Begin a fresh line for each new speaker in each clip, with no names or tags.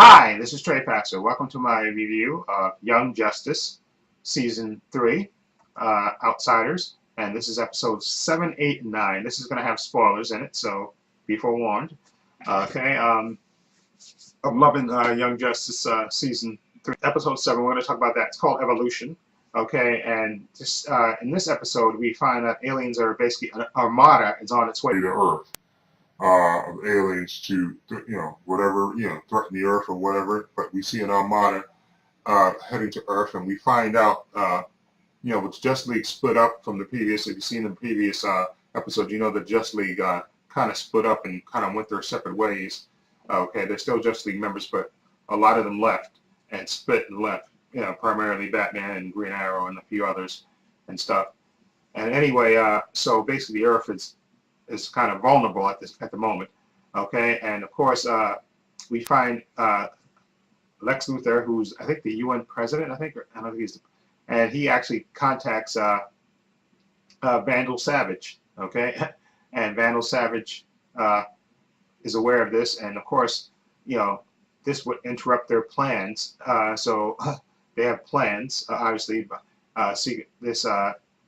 Hi, this is Trey Passer. Welcome to my review of Young Justice, Season 3, Outsiders, and this is episodes 7, 8, and 9. This is going to have spoilers in it, so be forewarned. Okay, I'm loving Young Justice Season 3. Episode 7, we're going to talk about that. It's called Evolution. Okay, and this, in this episode, we find that aliens are basically, an armada is on its way to Earth. Of aliens to, whatever, threaten the Earth or whatever. But we see an armada heading to Earth, and we find out, with Just League split up from the previous. If you've seen the previous episode, you know that Just League kind of split up and kind of went their separate ways. Okay, they're still Just League members, but a lot of them left and split and left. Primarily Batman and Green Arrow and a few others and stuff. And anyway, so basically, the Earth is kind of vulnerable at the moment. Okay, and of course, we find Lex Luthor, who's I think the UN president. I don't think he's, and he actually contacts Vandal Savage. Okay, and Vandal Savage is aware of this, and of course, this would interrupt their plans. So they have plans, obviously. See, this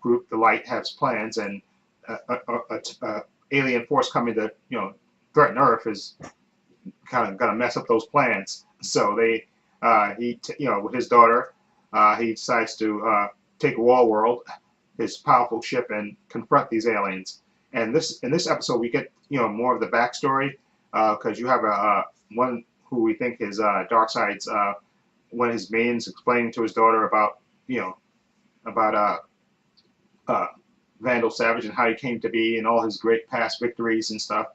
group, the Light, has plans, and alien force coming to threaten Earth is kind of gonna mess up those plans. So they with his daughter, he decides to take War World, his powerful ship, and confront these aliens. And in this episode we get more of the backstory, because you have one who we think is Darkseid's one of his mains explaining to his daughter about about Vandal Savage and how he came to be and all his great past victories and stuff.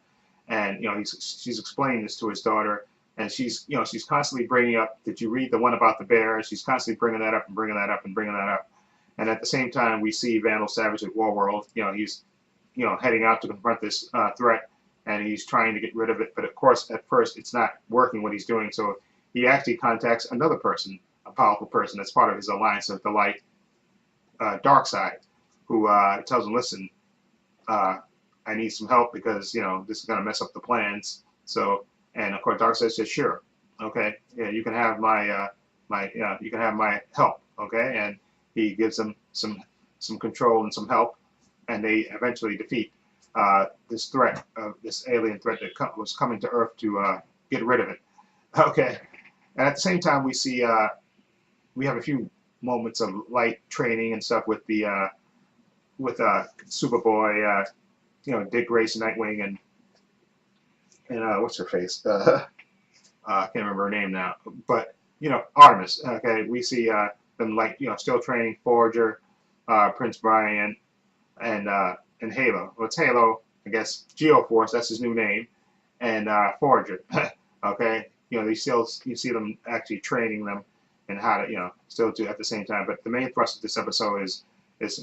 And she's explaining this to his daughter, and she's constantly bringing up, did you read the one about the bear? She's constantly bringing that up and bringing that up and bringing that up. And at the same time, we see Vandal Savage at War World. He's heading out to confront this threat, and he's trying to get rid of it. But of course, at first, it's not working what he's doing. So he actually contacts another person, a powerful person that's part of his alliance with the Light, Darkseid, who tells him, listen, I need some help because this is going to mess up the plans. So, and of course Darkseid says, sure, okay, yeah, you can have my you can have my help, okay. And he gives them some control and some help, and they eventually defeat this threat, this alien threat that was coming to Earth to get rid of it. Okay, and at the same time we see we have a few moments of Light training and stuff with the Superboy, Dick Grayson, Nightwing, and what's her face? I can't remember her name now. But Artemis. Okay, we see them still training Forager, Prince Brian, and Halo. Well, it's Halo, I guess. Geo-Force, that's his new name, and Forager. Okay, you see them actually training them and how to still do at the same time. But the main thrust of this episode is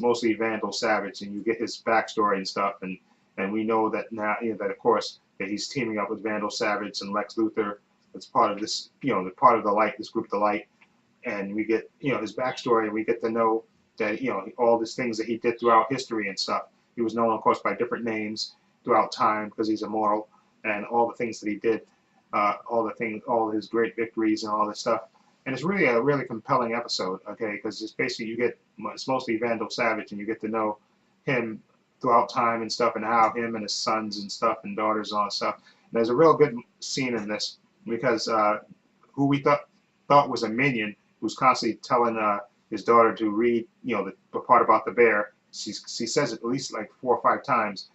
mostly Vandal Savage, and you get his backstory and stuff, and we know that now that of course that he's teaming up with Vandal Savage and Lex Luthor. It's part of this, the part of the Light, this group, the Light, and we get his backstory, and we get to know that all these things that he did throughout history and stuff. He was known, of course, by different names throughout time because he's immortal, and all the things that he did, all his great victories and all this stuff. And it's really a really compelling episode, okay, because it's basically it's mostly Vandal Savage, and you get to know him throughout time and stuff, and how him and his sons and stuff and daughters and all that stuff. And there's a real good scene in this because who we thought was a minion, who's constantly telling his daughter to read, the part about the bear. She says it at least like 4 or 5 times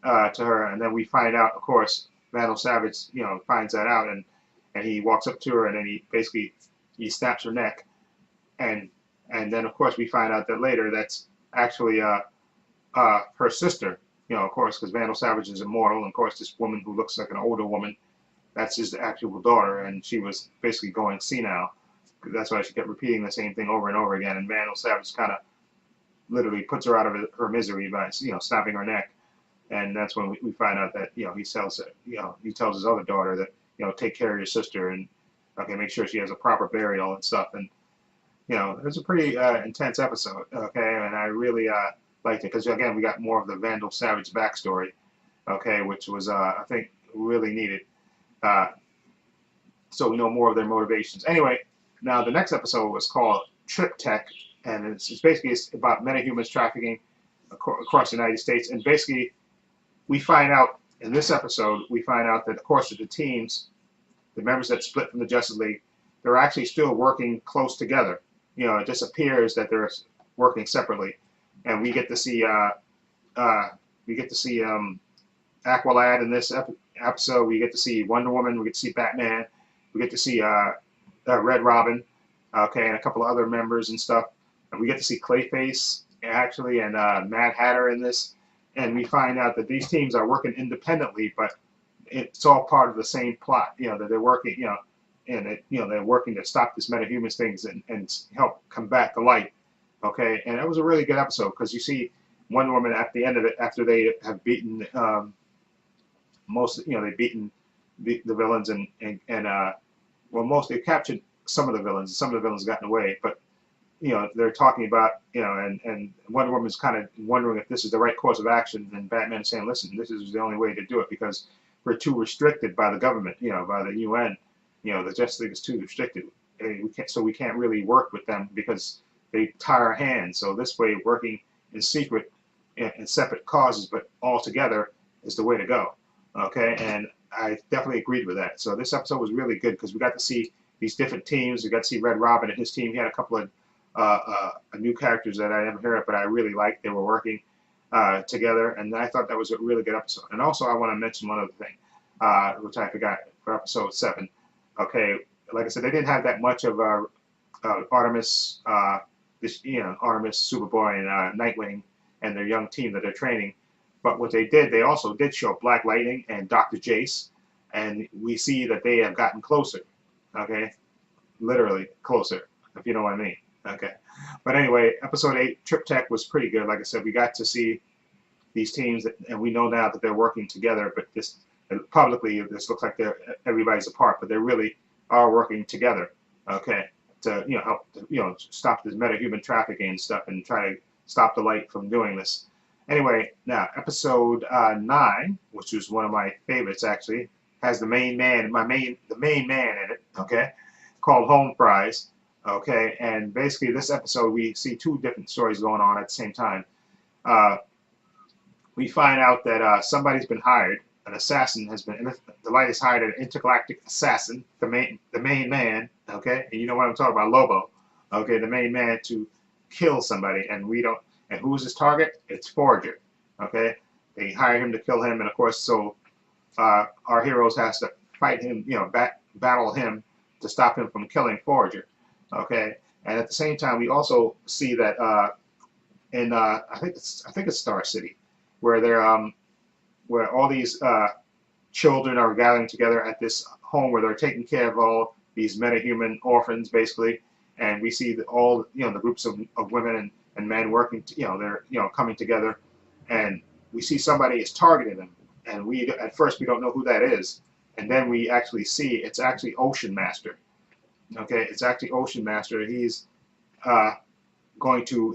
to her, and then we find out, of course, Vandal Savage, finds that out, and he walks up to her, and then he snaps her neck, and then of course we find out that later that's actually her sister, of course, because Vandal Savage is immortal, and of course this woman who looks like an older woman, that's his actual daughter, and she was basically going senile. That's why she kept repeating the same thing over and over again, and Vandal Savage kind of literally puts her out of her misery by snapping her neck, and that's when we find out that he tells his other daughter that take care of your sister, and okay, make sure she has a proper burial and stuff. And it was a pretty intense episode, okay, and I really liked it because again we got more of the Vandal Savage backstory, okay, which was I think really needed. so we know more of their motivations. Anyway, now the next episode was called Trip Tech, and it's basically it's about metahumans trafficking across the United States. And basically, we find out in this episode, we find out that, of course, the teams, the members that split from the Justice League, they're actually still working close together. You know, it just appears that they're working separately, and we get to see Aqualad in this episode. We get to see Wonder Woman. We get to see Batman. We get to see Red Robin, okay, and a couple of other members and stuff. And we get to see Clayface actually, and Mad Hatter in this. And we find out that these teams are working independently, but it's all part of the same plot. You know, that they're working. You know, and they're working to stop this metahumans things and help combat the light. Okay, and it was a really good episode because you see Wonder Woman at the end of it after they have beaten they've beaten the villains and they've captured some of the villains. Some of the villains gotten away, but you know, they're talking about, you know, and Wonder Woman's kind of wondering if this is the right course of action, and Batman's saying, listen, this is the only way to do it because we're too restricted by the government, you know, by the UN. You know, the Justice League is too restricted. We can't really work with them because they tie our hands. So this way, working in secret and separate causes, but all together is the way to go. Okay, and I definitely agreed with that. So this episode was really good because we got to see these different teams. We got to see Red Robin and his team. He had a couple of new characters that I never heard of, but I really liked. They were working together, and I thought that was a really good episode. And also, I want to mention one other thing, which I forgot for episode 7. Okay, like I said, they didn't have that much of Artemis, Artemis, Superboy, and Nightwing, and their young team that they're training. But what they also did show Black Lightning and Dr. Jace, and we see that they have gotten closer. Okay, literally closer, if you know what I mean. Okay, but anyway, episode 8, Trip Tech, was pretty good. Like I said, we got to see these teams, and we know now that they're working together. But this publicly, this looks like everybody's apart, but they really are working together. Okay, to help stop this metahuman trafficking and stuff, and try to stop the light from doing this. Anyway, now episode 9, which was one of my favorites actually, has the main man in it. Okay, called Home Fries. Okay, and basically this episode we see 2 different stories going on at the same time. We find out that somebody's been hired, an assassin has been. The light has hired an intergalactic assassin, the main man. Okay, and you know what I'm talking about, Lobo. Okay, the main man to kill somebody, and we don't. And who's his target? It's Forager. Okay, they hire him to kill him, and of course, so our heroes has to fight him, battle him to stop him from killing Forager. Okay, and at the same time, we also see that in I think it's Star City, where where all these children are gathering together at this home where they're taking care of all these metahuman orphans, basically, and we see all the groups of women and men working. They're coming together, and we see somebody is targeting them, and at first we don't know who that is, and then we actually see it's actually Ocean Master. Okay, it's actually Ocean Master. He's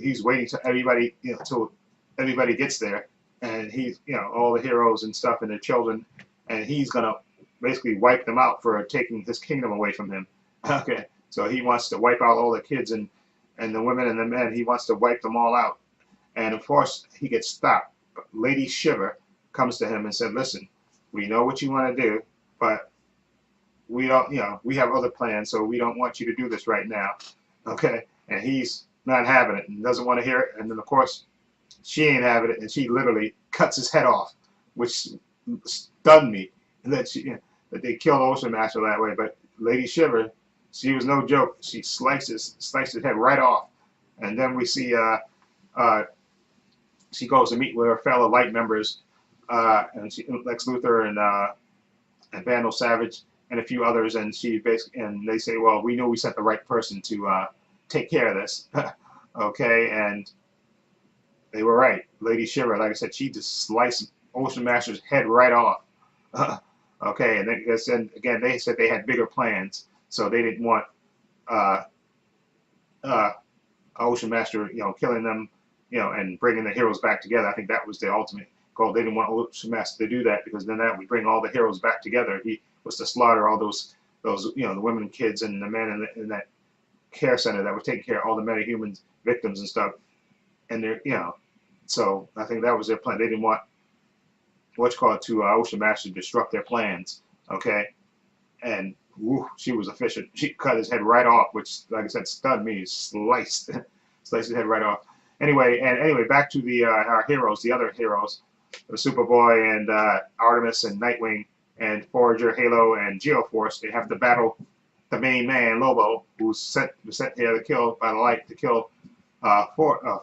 he's waiting till everybody till everybody gets there, and he's all the heroes and stuff and their children, and he's gonna basically wipe them out for taking his kingdom away from him. Okay, so he wants to wipe out all the kids and the women and the men. He wants to wipe them all out, and of course he gets stopped. But Lady Shiver comes to him and said, "Listen, we know what you want to do, but we don't, we have other plans, so we don't want you to do this right now." Okay, and he's not having it and doesn't want to hear it. And then of course she ain't having it, and she literally cuts his head off, which stunned me that that they killed Ocean Master that way. But Lady Shiver, she was no joke. She sliced his head right off, and then we see she goes to meet with her fellow Light members, and Lex Luthor and Vandal Savage and a few others, and they say, well, we know we sent the right person to take care of this. Okay, and they were right. Lady Shiver, like I said, she just sliced Ocean Master's head right off. Okay, and then again, they said they had bigger plans, so they didn't want Ocean Master, killing them, and bringing the heroes back together. I think that was the ultimate goal. They didn't want Ocean Master to do that, because then that would bring all the heroes back together. He was to slaughter all those those, the women and kids and the men in that care center that were taking care of all the metahuman victims and stuff. And they're, so I think that was their plan. They didn't want to Ocean Master to disrupt their plans. Okay, and woo, she was efficient. She cut his head right off, which, like I said, stunned me. Sliced, sliced his head right off. Anyway, back to the our heroes, the other heroes, Superboy and Artemis and Nightwing and Forager, Halo, and Geo-Force. They have to battle the main man, Lobo, who's sent here to kill by the light to kill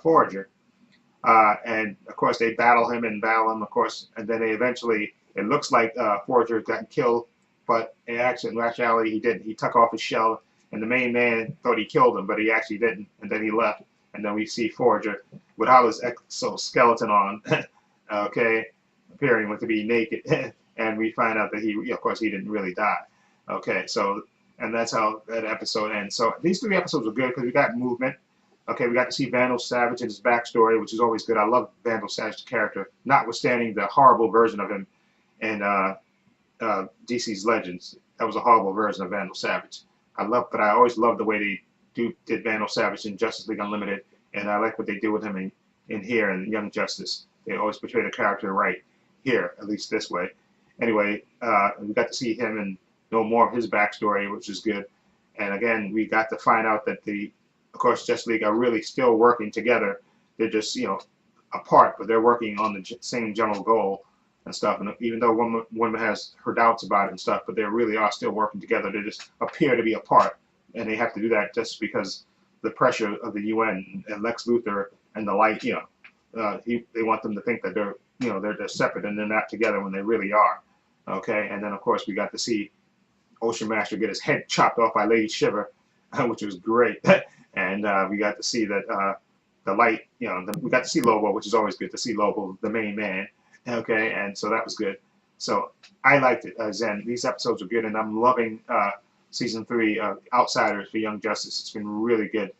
Forager. And of course they battle him, of course, and then they eventually, it looks like Forager got killed, but in actuality he didn't. He took off his shell, and the main man thought he killed him, but he actually didn't, and then he left. And then we see Forager without his exoskeleton on, okay, appearing to be naked, and we find out that he, of course, he didn't really die. Okay, so, and that's how that episode ends. So these 3 episodes were good because we got movement. Okay, we got to see Vandal Savage and his backstory, which is always good. I love Vandal Savage, the character, notwithstanding the horrible version of him in DC's Legends. That was a horrible version of Vandal Savage. But I always loved the way they did Vandal Savage in Justice League Unlimited, and I like what they do with him in here in Young Justice. They always portray the character right here, at least this way. Anyway, we got to see him and know more of his backstory, which is good. And again, we got to find out that of course, Justice League are really still working together. They're just, apart, but they're working on the same general goal and stuff. And even though one woman has her doubts about it and stuff, but they really are still working together. They just appear to be apart, and they have to do that just because the pressure of the UN and Lex Luthor and the Light. They want them to think that they're separate and they're not together when they really are. Okay, and then of course we got to see Ocean Master get his head chopped off by Lady Shiver, which was great. And we got to see that the Light, we got to see Lobo, which is always good to see Lobo, the main man. Okay, and so that was good. So I liked it. Zen, these episodes were good, and I'm loving season 3 of Outsiders for Young Justice. It's been really good.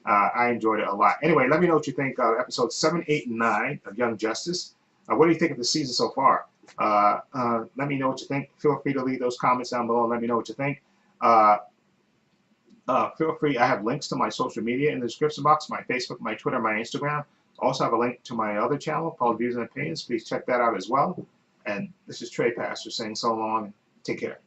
I enjoyed it a lot. Anyway, let me know what you think of episodes 7, 8, and 9 of Young Justice. What do you think of the season so far? Let me know what you think. Feel free to leave those comments down below and let me know what you think. Feel free, I have links to my social media in the description box, my Facebook, my Twitter, my Instagram. I also have a link to my other channel called Views and Opinions. Please check that out as well. And this is Trey Pastor saying so long. Take care.